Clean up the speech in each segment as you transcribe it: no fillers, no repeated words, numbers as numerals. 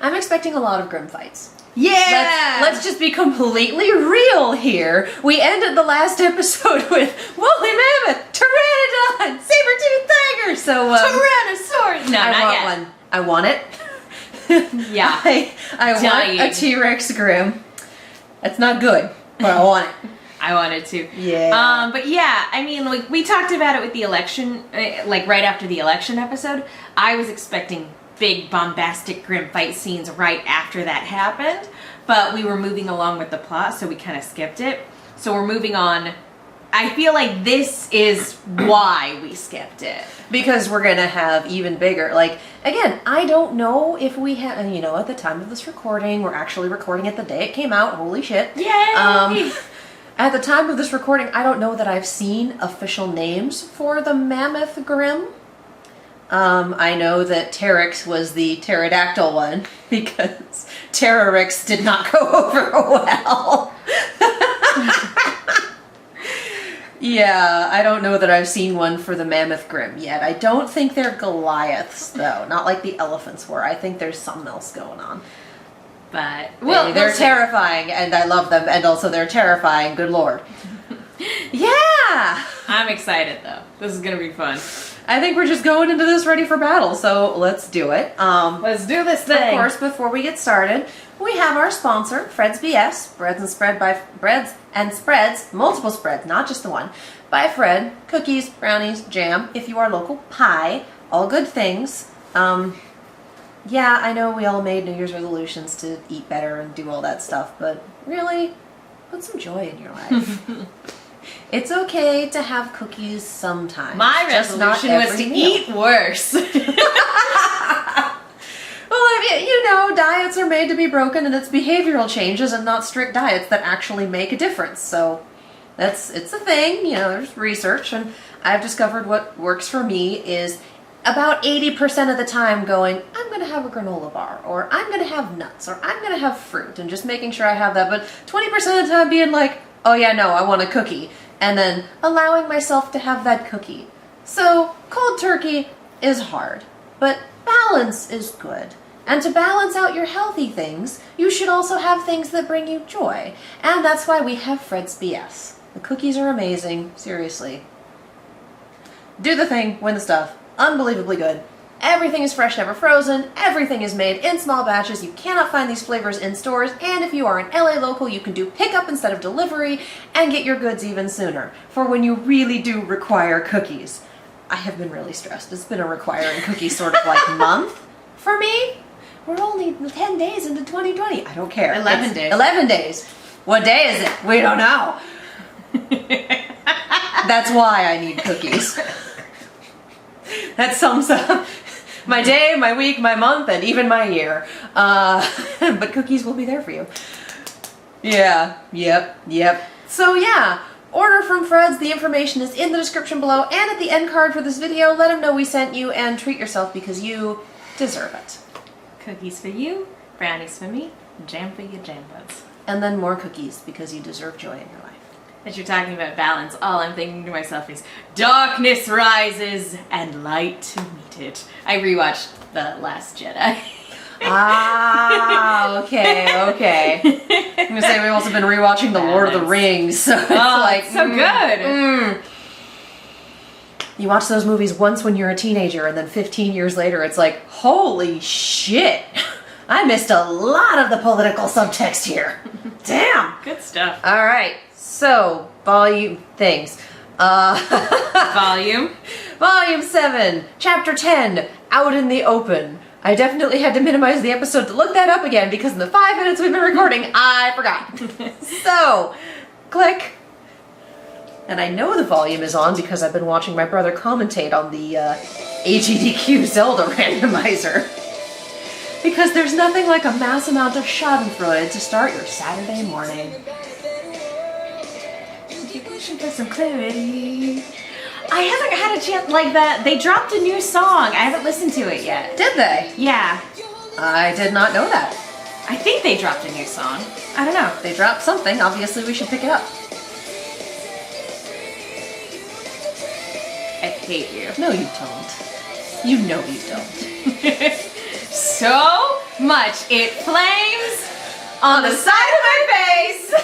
I'm expecting a lot of Grimm fights. Yeah! Let's just be completely real here. We ended the last episode with woolly mammoth, pteranodon, saber-toothed tiger. So Tyrannosaurus. No, I not want yet. one. I want it. Yeah. I want a T-Rex Grimm. That's not good, but I want it. I wanted to. Yeah. But yeah, I mean, like, we talked about it with the election, like right after the election episode. I was expecting big bombastic Grimm fight scenes right after that happened, but we were moving along with the plot, so we kind of skipped it. So we're moving on. I feel like this is why we skipped it. Because we're going to have even bigger, like, again, I don't know if we have, you know, at the time of this recording, we're actually recording it the day it came out, holy shit. Yay! At the time of this recording, I don't know that I've seen official names for the Mammoth Grimm. I know that Teryx was the pterodactyl one, because Terrorix did not go over well. Yeah, I don't know that I've seen one for the Mammoth Grimm yet. I don't think they're Goliaths, though. Not like the elephants were. I think there's something else going on. But, Well, they're terrifying, and I love them, and also they're terrifying, good lord. Yeah! I'm excited, though. This is going to be fun. I think we're just going into this ready for battle, so let's do it. Let's do this thing. Of course, before we get started, we have our sponsor, Fred's BS, breads and spreads, multiple spreads, not just the one, by Fred, cookies, brownies, jam, if you are local, pie, all good things. Yeah, I know we all made New Year's resolutions to eat better and do all that stuff, but really, put some joy in your life. It's okay to have cookies sometimes. My resolution was to eat worse. Well, I mean, you know, diets are made to be broken, and it's behavioral changes and not strict diets that actually make a difference. So it's a thing, you know, there's research, and I've discovered what works for me is about 80% of the time going, I'm going to have a granola bar, or I'm going to have nuts, or I'm going to have fruit, and just making sure I have that. But 20% of the time being like, oh yeah, no, I want a cookie. And then allowing myself to have that cookie. So cold turkey is hard, but balance is good. And to balance out your healthy things, you should also have things that bring you joy. And that's why we have Fred's BS. The cookies are amazing, seriously. Do the thing, win the stuff. Unbelievably good. Everything is fresh, never frozen. Everything is made in small batches. You cannot find these flavors in stores. And if you are an LA local, you can do pickup instead of delivery and get your goods even sooner for when you really do require cookies. I have been really stressed. It's been a requiring cookie sort of like month for me. We're only 10 days into 2020. I don't care. 11 days. 11 days. What day is it? We don't know. That's why I need cookies. That sums up my day, my week, my month, and even my year. But cookies will be there for you. Yeah, yep. So yeah, order from Fred's. The information is in the description below and at the end card for this video. Let them know we sent you and treat yourself because you deserve it. Cookies for you, brownies for me, jam for your jam buds. And then more cookies because you deserve joy in your life. As you're talking about balance, all I'm thinking to myself is, darkness rises and light to meet it. I rewatched The Last Jedi. Ah, okay. I'm gonna say we've also been rewatching The Lord of the Rings, so it's like so good. You watch those movies once when you're a teenager, and then 15 years later, it's like, holy shit! I missed a lot of the political subtext here. Damn. Good stuff. All right. So, volume things. Volume 7, chapter 10, Out in the Open. I definitely had to minimize the episode to look that up again because in the 5 minutes we've been recording, I forgot. So, click. And I know the volume is on because I've been watching my brother commentate on the AGDQ Zelda randomizer. Because there's nothing like a mass amount of schadenfreude to start your Saturday morning. for some clarity. I haven't had a chance, like that. They dropped a new song. I haven't listened to it yet. Did they? Yeah. I did not know that. I think they dropped a new song. I don't know. They dropped something. Obviously, we should pick it up. I hate you. No, you don't. You know you don't. So, much it flames on the side of my face.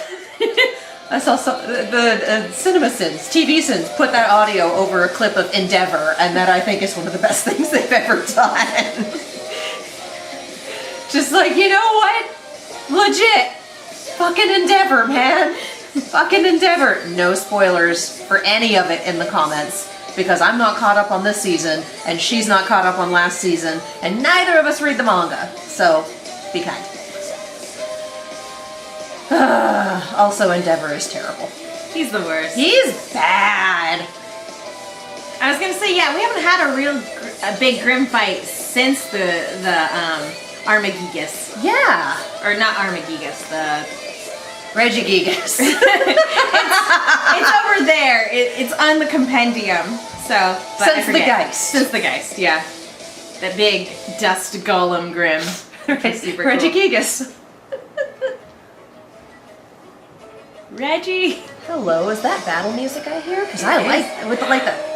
I saw the CinemaSins, TV Sins, put that audio over a clip of Endeavor, and that I think is one of the best things they've ever done. Just like, you know what? Legit. Fucking Endeavor, man. Fucking Endeavor. No spoilers for any of it in the comments, because I'm not caught up on this season, and she's not caught up on last season, and neither of us read the manga. So, be kind. Also, Endeavor is terrible. He's the worst. He's bad. I was gonna say, yeah, we haven't had a big Grimm fight since the Armageddon. Yeah. Or not Armageddon, the Regigigas. it's over there. It's on the compendium. So but Since the Geist. Since the Geist, yeah. That big dust golem Grimm. Super cool. Regigigas. Reggie. Hello, is that battle music I hear? Because I like, with the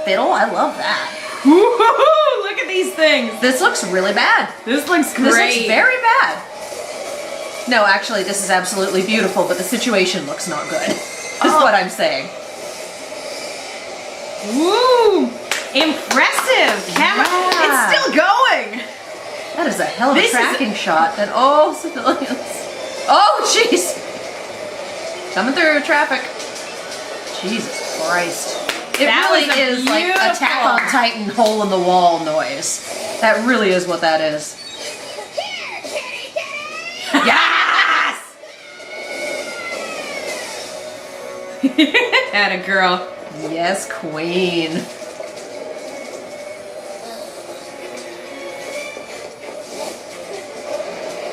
fiddle, I love that. Woo-hoo-hoo, look at these things. This looks really bad. This looks great. This looks very bad. No, actually, this is absolutely beautiful, but the situation looks not good. Is what I'm saying. Woo! Impressive! Camera. Yeah. It's still going! That is a hell of a tracking shot. And oh, civilians. Oh, jeez! Coming through traffic. Jesus Christ. It That really was is like beautiful. Attack on Titan hole in the wall noise. That really is what that is. Yes! Atta girl. Yes, queen.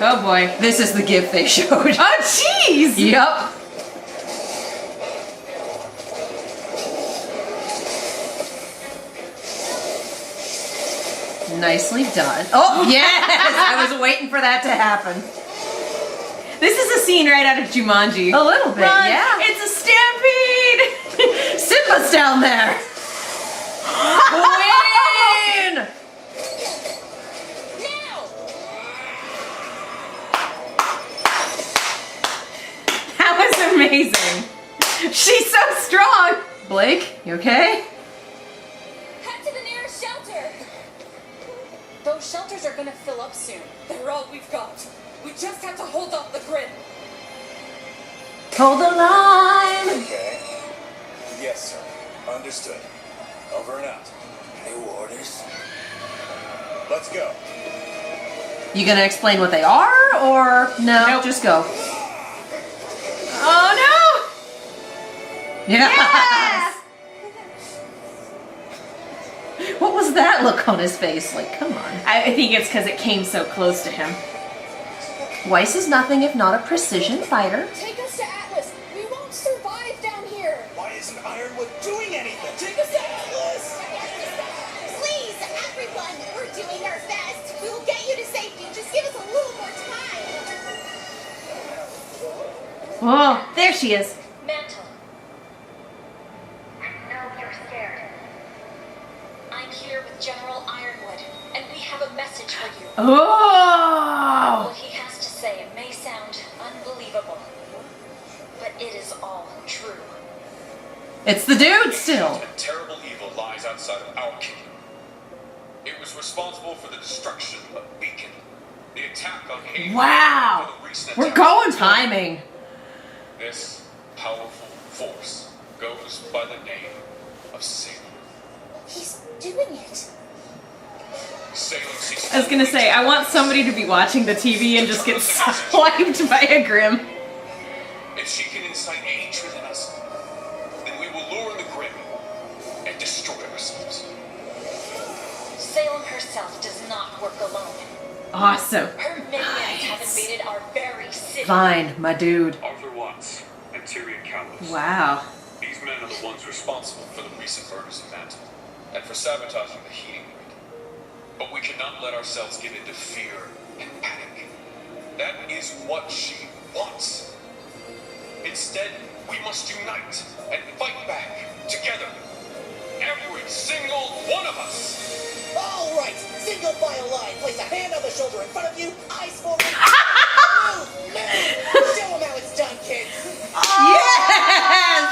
Oh boy. This is the gift they showed. Oh jeez! Yep. Nicely done. Oh, yes! I was waiting for that to happen. This is a scene right out of Jumanji. A little bit, Run, yeah. It's a stampede! Simba's down there! Queen! That was amazing. She's so strong. Blake, you okay? Head to the nearest shelter. Those shelters are gonna fill up soon. They're all we've got. We just have to hold off the Grimm. Hold the line! Okay. Yes, sir. Understood. Over and out. New orders. Let's go. You gonna explain what they are, or no? Nope. Just go. Oh Yes! no! What was that look on his face? Like, come on. I think it's because it came so close to him. Weiss is nothing if not a precision fighter. Take us to Atlas. We won't survive down here. Why isn't Ironwood doing anything? Take us to Atlas. Please, everyone, we're doing our best. We will get you to safety. Just give us a little more time. Whoa, there she is. Mantle. I know you're scared. I'm here with General Ironwood, and we have a message for you. Oh! What he has to say may sound unbelievable, but it is all true. It's the dude still. A terrible evil lies outside of our kingdom. It was responsible for the destruction of Beacon, the attack on Haven, Wow! and the recent We're attack going on Timing. This powerful force goes by the name of Salem. He's doing it. Salem seeks I was gonna say, I want somebody to be watching the TV and just get swiped by a Grimm. If she can incite hatred in us, then we will lure in the Grimm and destroy ourselves. Salem herself does not work alone. Awesome. Her minions have invaded our very city. Fine, my dude. Arthur Watts and Tyrion Cowles. Wow. These men are the ones responsible for the recent murders in Mantle and for sabotaging the heating unit. But we cannot let ourselves give into fear and panic. That is what she wants. Instead, we must unite and fight back together. Every single one of us. All right, single file line. Place a hand on the shoulder in front of you, eyes forward. Move! Show them how it's done, kids. Yes!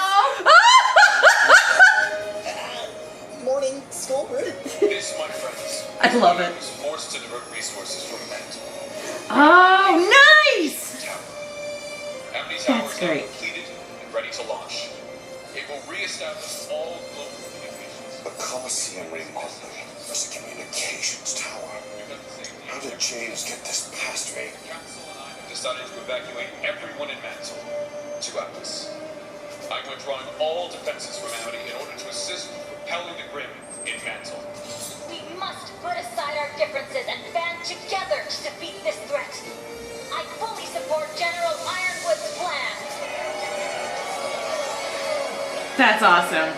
Morning school group. This, my friends, I love it. was forced to divert resources from Mantle. Oh, nice! Amity That's Tower is now great. completed and ready to launch. It will reestablish all global communications. The Colosseum remodeling was a communications tower. How did James get this past me? The Council and I have decided to evacuate everyone in Mantle to Atlas. I'm withdrawing all defenses from Amity in order to assist with repelling the Grimm in Mantle. We must put aside our differences and band together to defeat this threat. I fully support General Ironwood's plan. That's awesome.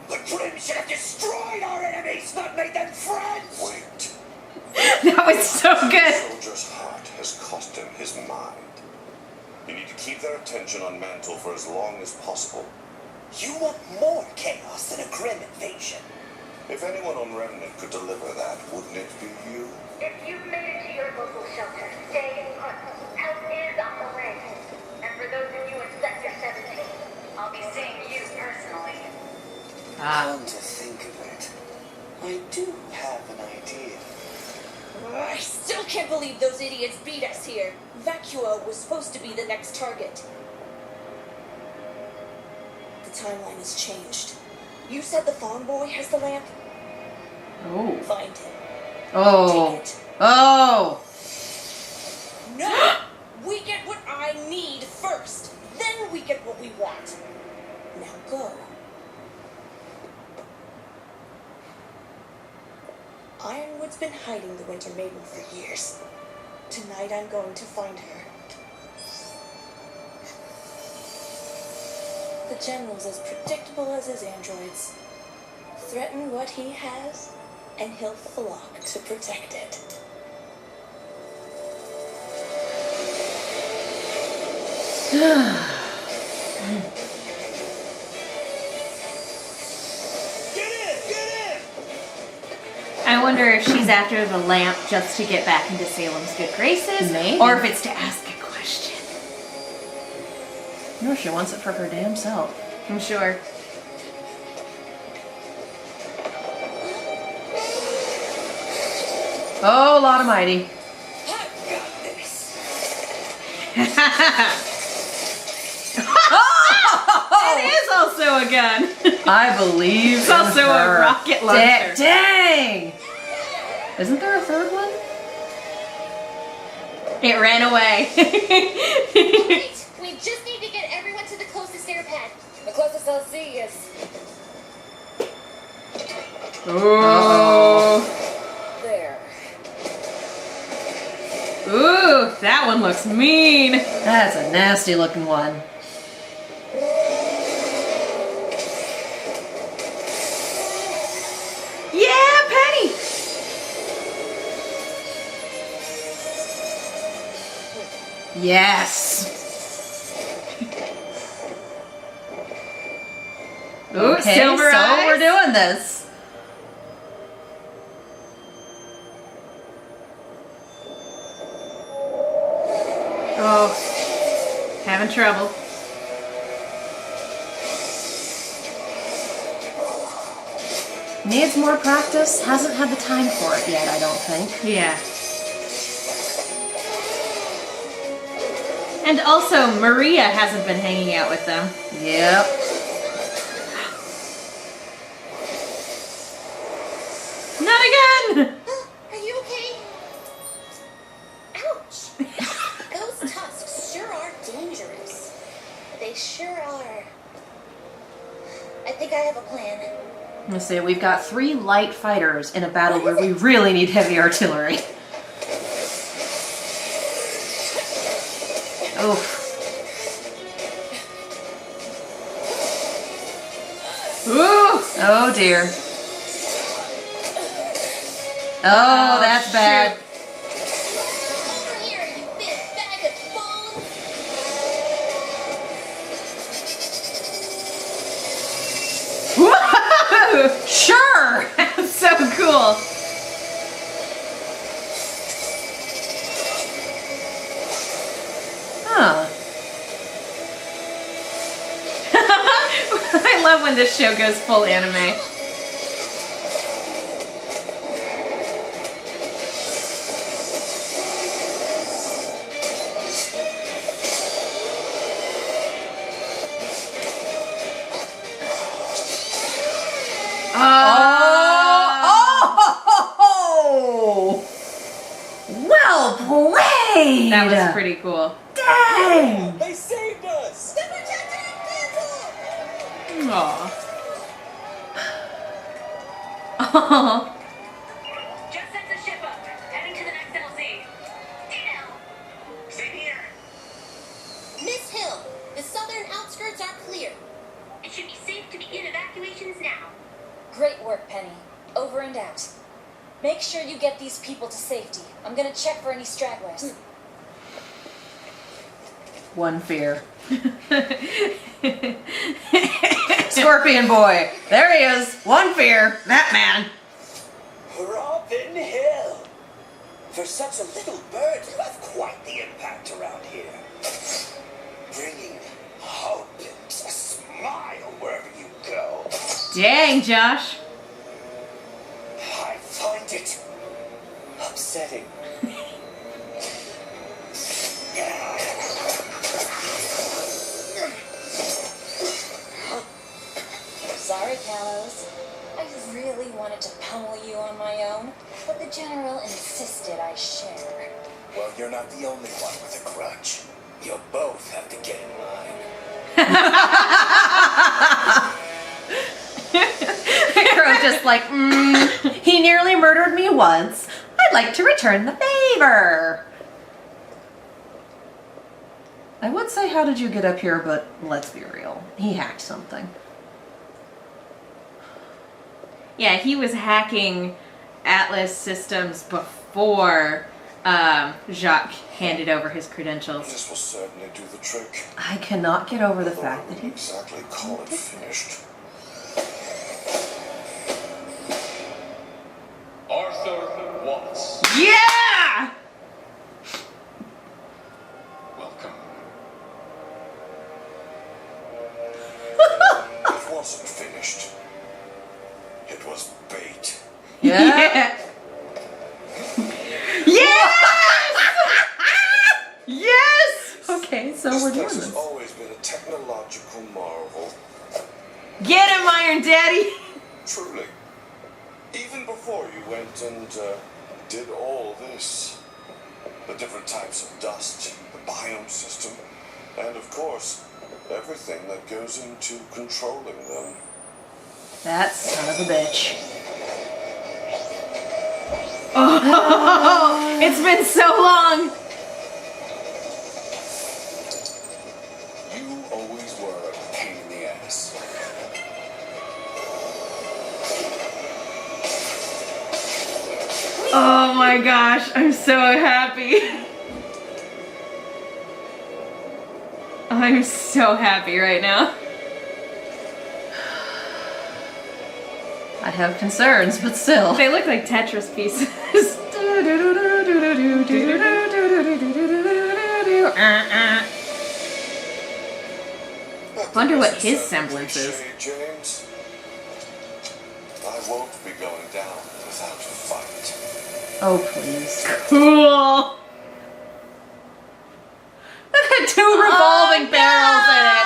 The Grimm should have destroyed our enemies, not made them friends. Wait. That was so The good. soldier's heart has cost him his mind. You need to keep their attention on Mantle for as long as possible. You want more chaos than a Grimm invasion. If anyone on Remnant could deliver that, wouldn't it be you? If you've made it to your local shelter, stay put. Help is on the way. And for those of you in Sector 17, I'll be seeing you personally. Come to think of it, I do have an idea. I still can't believe those idiots beat us here. Vacuo was supposed to be the next target. The timeline has changed. You said the Fawn Boy has the lamp? Oh. Find him. Oh. Take it. Oh. No! We get what I need first. Then we get what we want. Now go. Ironwood's been hiding the Winter Maiden for years. Tonight I'm going to find her. The General's as predictable as his androids. Threaten what he has, and he'll flock to protect it. Get in! I wonder if she's after the lamp just to get back into Salem's good graces, Maybe. or if it's to ask a question. No, she wants it for her damn self. I'm sure. Oh, Lord Almighty. I've got this. It is also a gun. I believe It's also in her. a rocket launcher. Dang! Isn't there a third one? It ran away. Wait, we just need to get everyone to the closest air pad. The closest I'll see is Ooh. there. Ooh, that one looks mean. That's a nasty looking one. Yeah, Penny. Yes. Ooh, Okay, silver so eyes. we're doing this. Oh, having trouble. Needs more practice. Hasn't had the time for it yet, I don't think. Yeah. And also, Maria hasn't been hanging out with them. Yep. Not again! Are you okay? Ouch! Those tusks sure are dangerous. They sure are. I think I have a plan. Let's see, we've got 3 light fighters in a battle where we really need heavy artillery. Oof. Ooh! Oh dear. Oh, that's bad. Over here, you big bag of bones! Sure! That's so cool. Huh. I love when this show goes full anime. Oh! Well played! That was pretty cool. Dang! They saved us! They protected our people! Aww. Just sent the ship up. Heading to the next LZ. Dino! Stay here! Miss Hill, the southern outskirts are clear. It should be safe to begin evacuations now. Great work, Penny. Over and out. Make sure you get these people to safety. I'm gonna check for any stragglers. One fear. Scorpion boy. There he is. One fear. That man. Robin Hill! For such a little bird, you have quite the impact around here. Bringing hope and a smile wherever you go. Dang, Josh. I find it upsetting. Sorry, Kalos. I really wanted to pummel you on my own, but the General insisted I share. Well, you're not the only one with a grudge. You'll both have to get in line. Crow just like, he nearly murdered me once. I'd like to return the favor. I would say, how did you get up here, but let's be real. He hacked something. Yeah, he was hacking Atlas systems before Jacques handed over his credentials. This will certainly do the trick. I cannot get over the Although fact I that wouldn't he... exactly call it finished. Arthur Watts. Yeah! Welcome. It wasn't finished. It was bait. Yeah. Yes! Yes! Okay, so This we're doing place has this. always been a technological marvel. Get him, Iron Daddy! Truly. Even before you went and did all this. The different types of dust, the biome system, and of course, everything that goes into controlling them. That son of a bitch. Oh, it's been so long! You always were a pain in the ass. Oh my gosh, I'm so happy. I'm so happy right now. I have concerns, but still. They look like Tetris pieces. Wonder what his semblance is. Cliche, James. I won't be going down without a fight. Oh, please. Cool. That had two revolving barrels in it.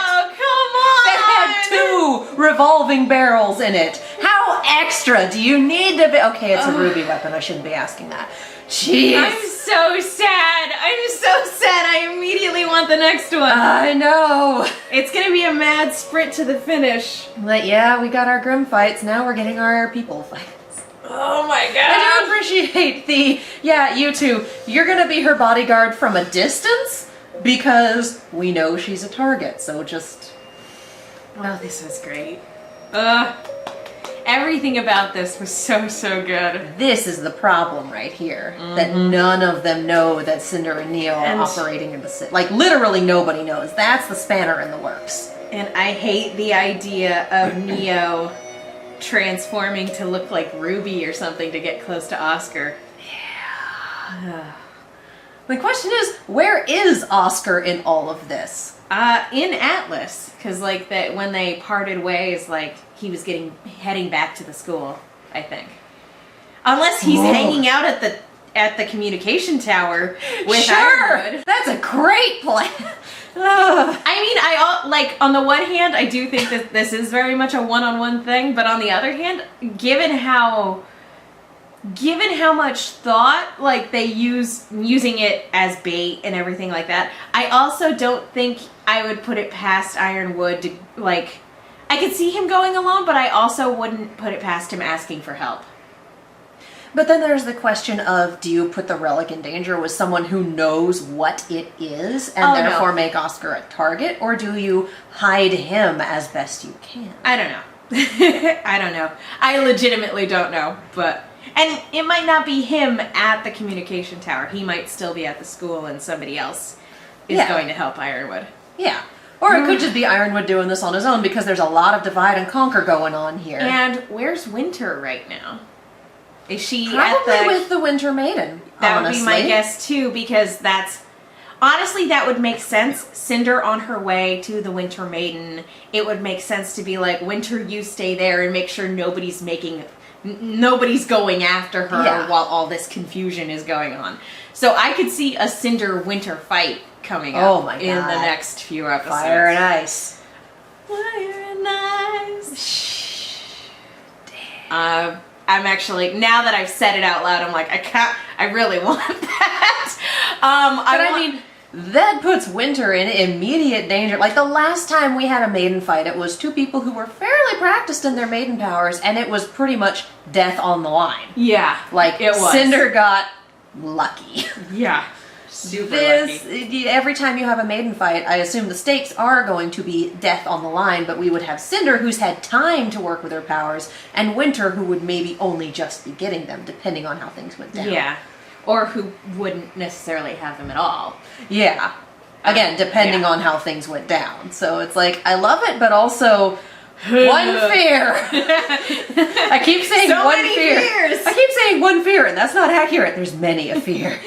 That had two revolving barrels in it. How extra do you need to be? Okay, it's a ruby weapon. I shouldn't be asking that. Jeez. I'm so sad. I'm so sad. I immediately want the next one. I know. It's gonna be a mad sprint to the finish. But yeah, we got our Grimm fights. Now we're getting our people fights. Oh my I god. do appreciate yeah, you two. You're gonna be her bodyguard from a distance because we know she's a target. So just. Oh, this was great. Everything about this was so good. This is the problem right here. That none of them know that Cinder and Neo are And- operating in the city. Like, literally nobody knows. That's the spanner in the works. And I hate the idea of Neo transforming to look like Ruby or something to get close to Oscar. The question is, where is Oscar in all of this? In Atlas, because like that when they parted ways, like he was heading back to the school, I think. Unless he's hanging out at the communication tower with Ironwood. That's a great plan. I mean, like on the one hand, I do think that this is very much a one-on-one thing, but on the other hand, given how much thought like they using it as bait and everything like that, I also don't think I would put it past Ironwood to like. I could see him going alone, but I also wouldn't put it past him asking for help. But then there's the question of, do you put the relic in danger with someone who knows what it is and therefore make Oscar a target, or do you hide him as best you can? I don't know. I don't know. I legitimately don't know, and it might not be him at the communication tower. He might still be at the school and somebody else is going to help Ironwood. Yeah. Or it could just be Ironwood doing this on his own because there's a lot of divide and conquer going on here. And where's Winter right now? Is she probably with the Winter Maiden? That would be my guess too, because honestly that would make sense. Cinder on her way to the Winter Maiden. It would make sense to be like, Winter, you stay there and make sure nobody's going after her while all this confusion is going on. So I could see a Cinder Winter fight coming up in the next few episodes. Fire and Ice. Fire and Ice. Damn. I'm actually, now that I've said it out loud, I'm like, I really want that. I mean, that puts Winter in immediate danger. Like the last time we had a maiden fight, it was two people who were fairly practiced in their maiden powers, and it was pretty much death on the line. Yeah, like it was. Cinder got lucky. Yeah. Super lucky. Every time you have a maiden fight, I assume the stakes are going to be death on the line, but we would have Cinder, who's had time to work with her powers, and Winter, who would maybe only just be getting them, depending on how things went down. Yeah. Or who wouldn't necessarily have them at all. Yeah. Again, depending on how things went down. So it's like, I love it, but also... one fear. I keep saying so one fear. Fears. I keep saying one fear, and that's not accurate. There's many a fear.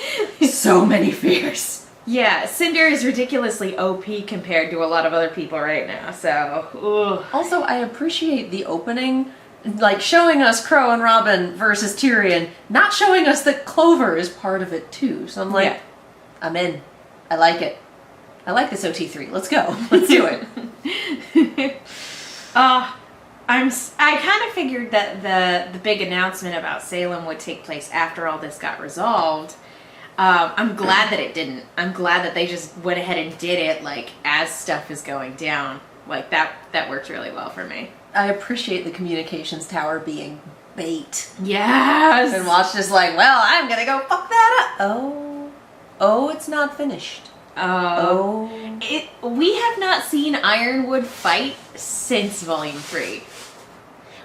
So many fears. Yeah, Cinder is ridiculously OP compared to a lot of other people right now. So, ugh. Also, I appreciate the opening, like showing us Crow and Robin versus Tyrion, not showing us that Clover is part of it too. So I'm like, I'm in. I like it. I like this OT3. Let's go. Let's do it. I kind of figured that the big announcement about Salem would take place after all this got resolved. I'm glad that it didn't. I'm glad that they just went ahead and did it, like, as stuff is going down. Like, that worked really well for me. I appreciate the communications tower being bait. Yes! And Watch just like, well, I'm gonna go fuck that up. Oh, it's not finished. We have not seen Ironwood fight since Volume 3.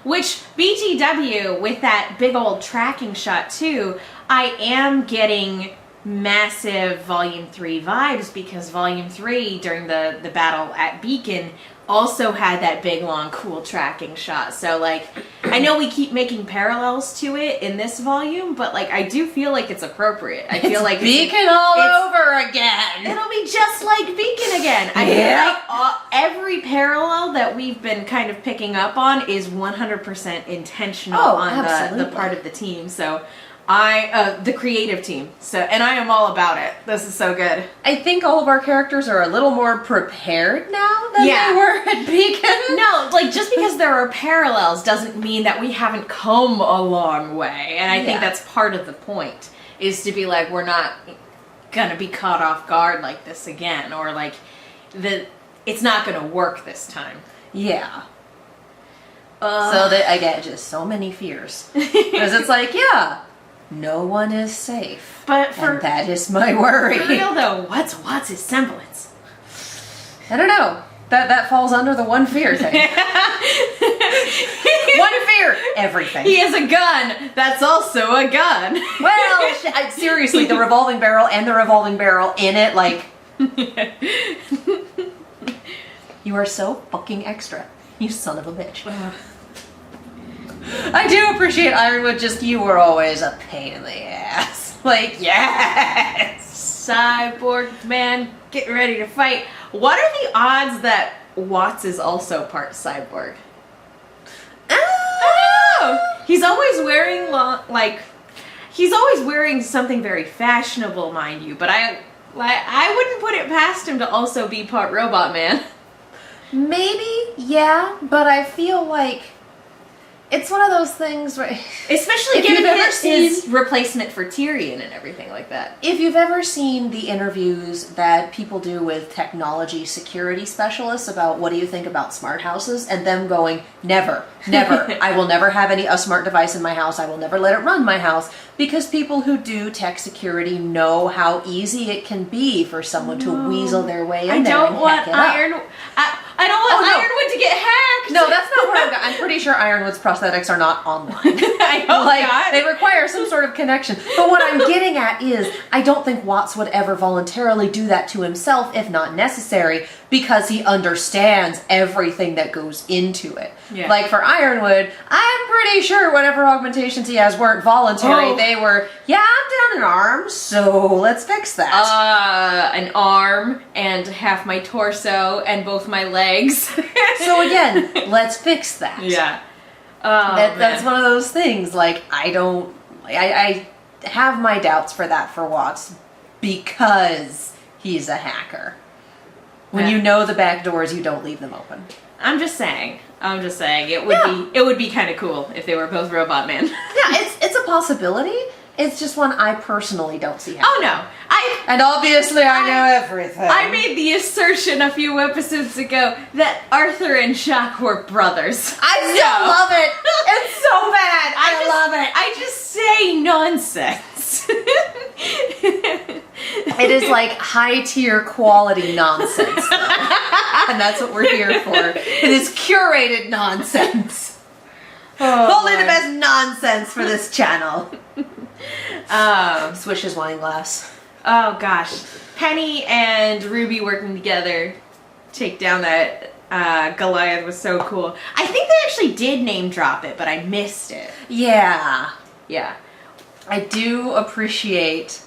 Which, BTW, with that big old tracking shot too, I am getting massive Volume 3 vibes, because Volume 3, during the battle at Beacon, also had that big, long, cool tracking shot. So, like, I know we keep making parallels to it in this volume, but, like, I do feel like it's appropriate. I feel like Beacon all over again. It'll be just like Beacon again. I feel like every parallel that we've been kind of picking up on is 100% intentional on the part of the team. So, the creative team. And I am all about it. This is so good. I think all of our characters are a little more prepared now than they were at Beacon. No, like, just because there are parallels doesn't mean that we haven't come a long way. And I think that's part of the point, is to be like, we're not gonna be caught off guard like this again, or like, it's not gonna work this time. Yeah. So that I get just so many fears. Because it's like, no one is safe. And that is my worry. For real though, what's his semblance? I don't know. That falls under the one fear thing. One fear, everything. He has a gun. That's also a gun. Well, seriously, the revolving barrel and the revolving barrel in it, like... You are so fucking extra. You son of a bitch. I do appreciate Ironwood, just you were always a pain in the ass. Like, yes! Cyborg man, getting ready to fight. What are the odds that Watts is also part cyborg? I don't know. He's always wearing he's always wearing something very fashionable, mind you. But I wouldn't put it past him to also be part robot man. Maybe, yeah, but I feel like it's one of those things where... Especially If given you've ever his replacement for Tyrion and everything like that. If you've ever seen the interviews that people do with technology security specialists about what do you think about smart houses, and them going, never, I will never have a smart device in my house, I will never let it run my house, because people who do tech security know how easy it can be for someone to weasel their way in there and hack it up. I don't want Ironwood to get hacked. No, that's not what I'm pretty sure Ironwood's prosthetics are not online. I hope not. They require some sort of connection. But what I'm getting at is, I don't think Watts would ever voluntarily do that to himself if not necessary, because he understands everything that goes into it. Yeah. Like for Ironwood, I'm pretty sure whatever augmentations he has weren't voluntary. Oh. They were, yeah, I'm down an arm, so let's fix that. An arm and half my torso and both my legs. So again, let's fix that. Yeah. That's one of those things. Like, I have my doubts for that for Watts because he's a hacker. When you know the back doors, you don't leave them open. I'm just saying. It would be kind of cool if they were both robot men. Yeah, it's a possibility. It's just one I personally don't see happening. Oh no. And obviously I know everything. I made the assertion a few episodes ago that Arthur and Jacques were brothers. I still love it. It's so bad. I love it. I just say nonsense. It is like high tier quality nonsense, though. And that's what we're here for. It is curated nonsense. Only the best nonsense for this channel. Swish's wine glass. Oh gosh, Penny and Ruby working together take down that Goliath was so cool. I think they actually did name drop it, but I missed it. Yeah. Yeah. I do appreciate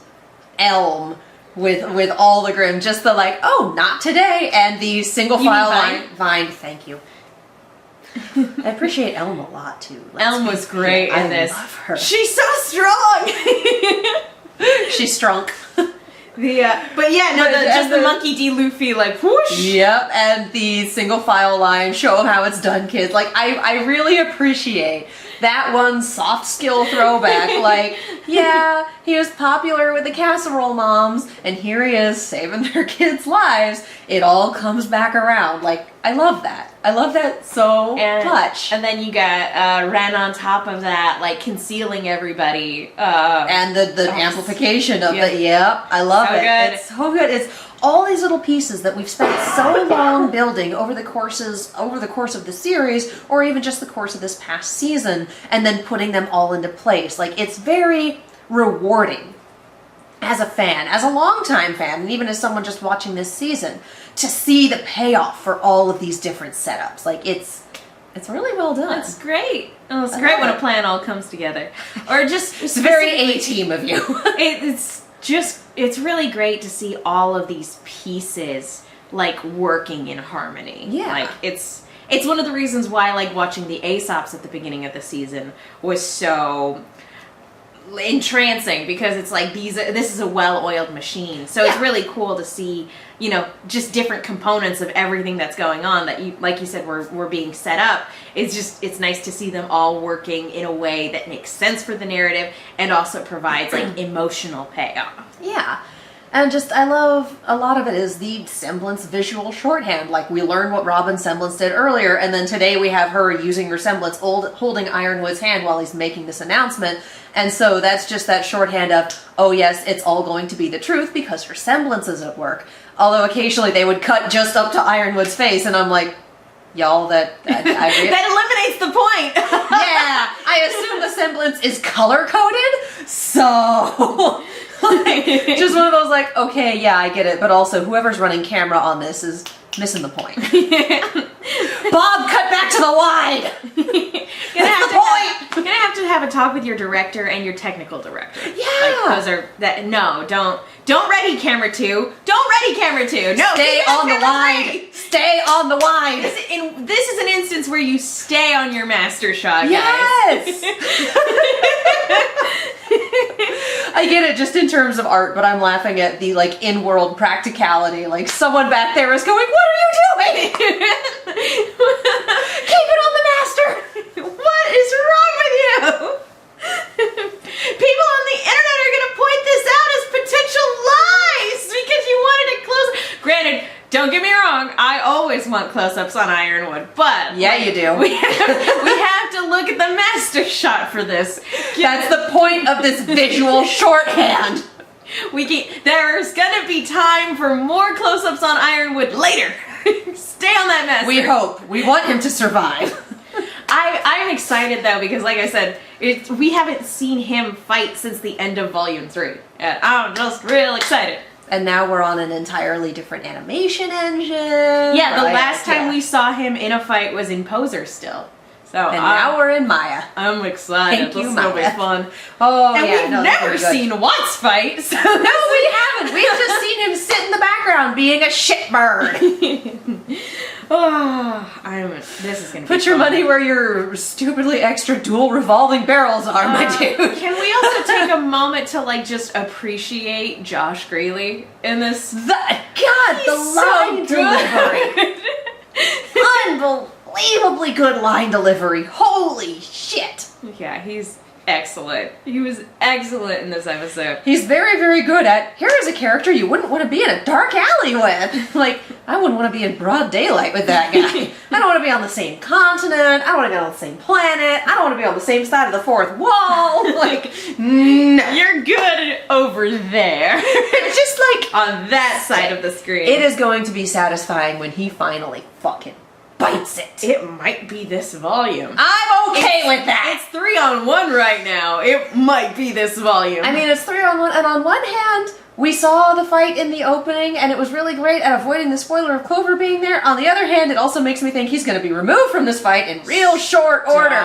Elm with all the Grimm, just the like, oh, not today, and the single You mean file Vine? line. Vine, thank you. I appreciate Elm a lot too. Elm was great in this. I love her. She's so strong. She's strong. But yeah, no, just the Monkey D. Luffy, like, whoosh. Yep, and the single file line, show them how it's done, kids. Like, I really appreciate that one soft skill throwback. Like, yeah, he was popular with the casserole moms, and here he is saving their kids' lives. It all comes back around. Like, I love that. I love that so much. And then you got Ren on top of that, like, concealing everybody. And the amplification of Yeah. it. Yep, I love So it. good. It's so good. It's all these little pieces that we've spent so long building over the course of the series, or even just the course of this past season, and then putting them all into place. Like, it's very rewarding as a fan, as a longtime fan, and even as someone just watching this season, to see the payoff for all of these different setups. Like, it's really well done. It's great. Oh, it's great when a plan all comes together. Or just It's very A-team of you. It's really great to see all of these pieces like working in harmony. Yeah. Like it's one of the reasons why like watching the Aesops at the beginning of the season was so entrancing, because it's like this is a well-oiled machine. So it's really cool to see, you know, just different components of everything that's going on that you, like you said, were being set up. It's nice to see them all working in a way that makes sense for the narrative and also provides like emotional payoff. Yeah. And just, I love, a lot of it is the semblance visual shorthand. Like, we learned what Robin Semblance did earlier, and then today we have her using her semblance, holding Ironwood's hand while he's making this announcement. And so that's just that shorthand of, oh yes, it's all going to be the truth because her semblance is at work. Although occasionally they would cut just up to Ironwood's face, and I'm like, y'all, that That eliminates the point. yeah, I assume the semblance is color-coded, so... like, just one of those like, okay, yeah, I get it, but also whoever's running camera on this is missing the point. Bob, cut back to the wide. Gonna have to have a talk with your director and your technical director. Yeah. Like, those are that. No, don't ready camera 2. Don't ready camera 2. No, Stay on the wide. 3. Stay on the wide. This is an instance where you stay on your master shot, guys. Yes. I get it just in terms of art, but I'm laughing at the like in-world practicality. Like someone back there is going, "What are you doing? Keep it on the master." What is wrong with you? People on the internet are going to point this out as potential lies because you wanted it close. Granted, don't get me wrong, I always want close-ups on Ironwood, but Yeah, you do. we have to look at the master shot for this. That's the point of this visual shorthand. There's going to be time for more close-ups on Ironwood later. Stay on that master. We hope. We want him to survive. I'm excited though because, like I said, we haven't seen him fight since the end of Volume 3, and I'm just real excited. And now we're on an entirely different animation engine. Yeah, the right? last time Yeah. we saw him in a fight was in Poser still. So And now we're in Maya. I'm excited. Thank you, This is gonna be Maya. fun. Oh, And yeah, we've no, that's never gonna be good. seen Watts fight. So No, we haven't. We've just seen him sit in the background being a shitbird. This is gonna be Put your fun. money where your stupidly extra dual revolving barrels are, my dude. Can we also take a moment to like just appreciate Josh Greeley in this? God, He's the line so delivery. Unbelievably good line delivery. Holy shit. Yeah, he's excellent. He was excellent in this episode. He's very, very good at, here is a character you wouldn't want to be in a dark alley with. Like, I wouldn't want to be in broad daylight with that guy. I don't want to be on the same continent. I don't want to be on the same planet. I don't want to be on the same side of the fourth wall. Like, no. You're good over there. It's just like, On that side of the screen. it is going to be satisfying when he finally fucking bites it. It might be this volume. I'm okay with that. It's 3-on-1 right now. It might be this volume. I mean, it's 3-on-1, and on one hand, we saw the fight in the opening, and it was really great at avoiding the spoiler of Clover being there. On the other hand, it also makes me think he's going to be removed from this fight in real short order.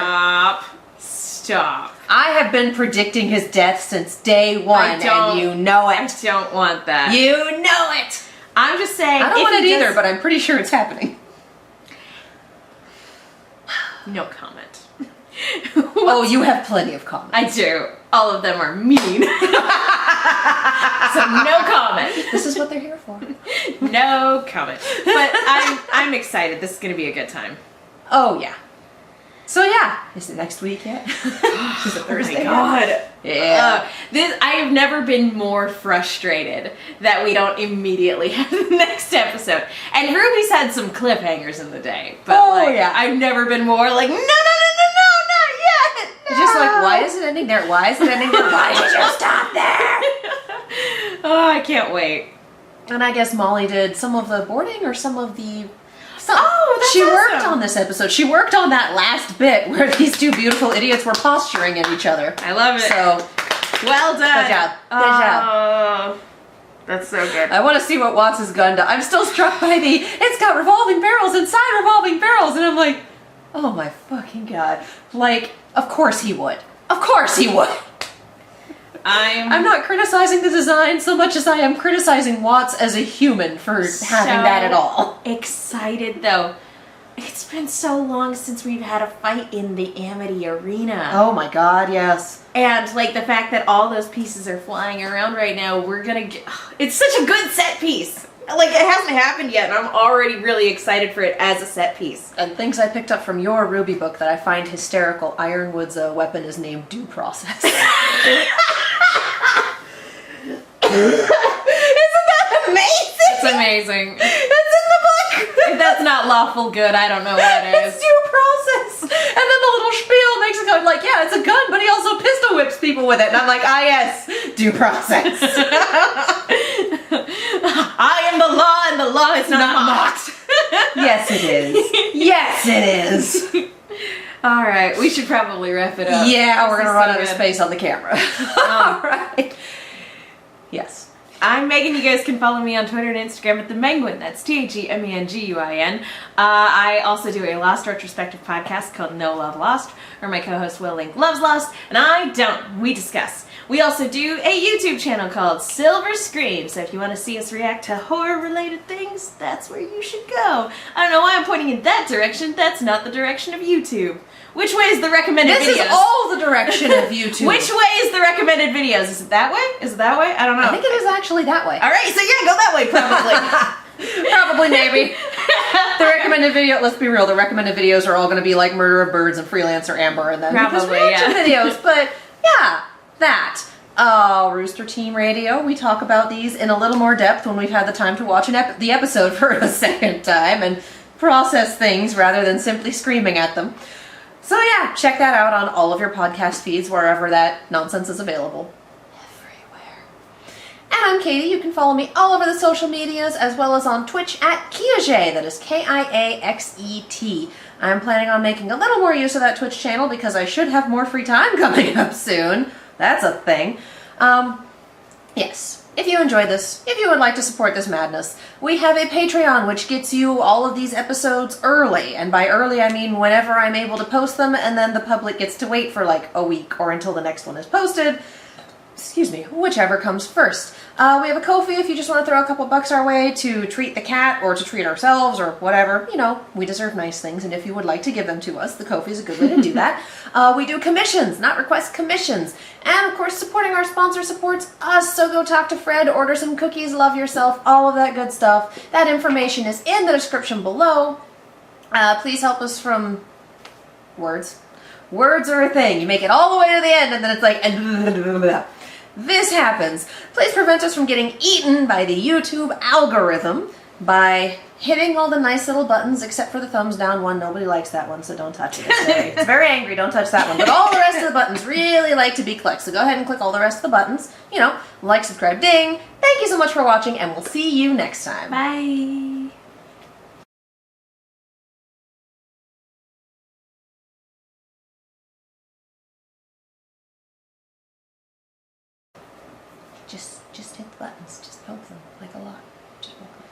Stop. I have been predicting his death since day one, and you know I it. don't want that. You know it. I'm just saying. I don't if want it he either, does- but I'm pretty sure it's happening. No comment. Oh, you have plenty of comments. I do. All of them are mean. So no comment. This is what they're here for. No comment. But I'm excited. This is gonna be a good time. Oh, yeah. So, yeah. Is it next week yet? Is it Thursday? Oh my god. Yeah. I have never been more frustrated that we don't immediately have the next episode. And Ruby's had some cliffhangers in the day. But Oh, yeah. I've never been more like, no, not yet. It's just like, why is it ending there? Why is it ending there? Why did you stop there? Oh, I can't wait. And I guess Molly did some of the boarding or some of the... Oh, that's She worked awesome. on this episode. She worked on that last bit where these two beautiful idiots were posturing at each other. I love it. So, Well done. good job. Good job. That's so good. I want to see what Watts' gun does. I'm still struck by it's got revolving barrels inside revolving barrels. And I'm like, oh my fucking god. Like, of course he would. Of course he would. I'm not criticizing the design so much as I am criticizing Watts as a human for having that at all. Excited though. It's been so long since we've had a fight in the Amity Arena. Oh my god, yes. And like the fact that all those pieces are flying around right now, we're gonna get... It's such a good set piece. Like, it hasn't happened yet, and I'm already really excited for it as a set piece. And things I picked up from your RWBY book that I find hysterical. Ironwood's weapon is named Due Process. Isn't that amazing? It's amazing. It's in the book. If that's not lawful good, I don't know what It's is. due process. And then the little spiel makes it go like, yeah, it's a gun, but he also pistol whips people with it. And I'm like, ah, yes, due process. I am the law, and the law is not mocked. Yes, it is. Yes, it is. All right, we should probably wrap it up. Yeah, we're This going to is run so out of good. space on the camera. All right. Yes. I'm Megan. You guys can follow me on Twitter and Instagram at The Menguin. That's TheMenguin. I also do a Lost retrospective podcast called No Love Lost, where my co-host Will Link loves Lost, and I don't. We discuss. We also do a YouTube channel called Silver Scream, so if you want to see us react to horror-related things, that's where you should go. I don't know why I'm pointing in that direction. That's not the direction of YouTube. Which way is the recommended videos? This is all the direction of YouTube. Which way is the recommended videos? Is it that way? Is it that way? I don't know. I think it is actually that way. All right, so yeah, go that way probably. Probably, maybe. The recommended video, let's be real, the recommended videos are all going to be like Murder of Birds and Freelancer Amber and then Probably, reaction videos. But yeah, that. Rooster Team Radio, we talk about these in a little more depth when we've had the time to watch the episode for a second time and process things rather than simply screaming at them. So yeah, check that out on all of your podcast feeds, wherever that nonsense is available. Everywhere. And I'm Katie. You can follow me all over the social medias, as well as on Twitch at Kiaxet. That is Kiaxet. I'm planning on making a little more use of that Twitch channel because I should have more free time coming up soon. That's a thing. Yes. If you enjoyed this, if you would like to support this madness, we have a Patreon which gets you all of these episodes early. And by early, I mean whenever I'm able to post them, and then the public gets to wait for like a week or until the next one is posted. Excuse me, whichever comes first. We have a Ko-fi if you just want to throw a couple bucks our way to treat the cat or to treat ourselves or whatever. You know, we deserve nice things, and if you would like to give them to us, the Ko-fi is a good way to do that. We do commissions, not request commissions. And of course, supporting our sponsor supports us, so go talk to Fred, order some cookies, love yourself, all of that good stuff. That information is in the description below. Please help us from words. Words are a thing. You make it all the way to the end, and then it's like... This happens. Please prevent us from getting eaten by the YouTube algorithm by hitting all the nice little buttons, except for the thumbs down one. Nobody likes that one, so don't touch it. It's very angry. Don't touch that one. But all the rest of the buttons really like to be clicked, so go ahead and click all the rest of the buttons. You know, like, subscribe, ding. Thank you so much for watching, and we'll see you next time. Bye. Just hit the buttons. Just poke them, like a lot. Just poke them.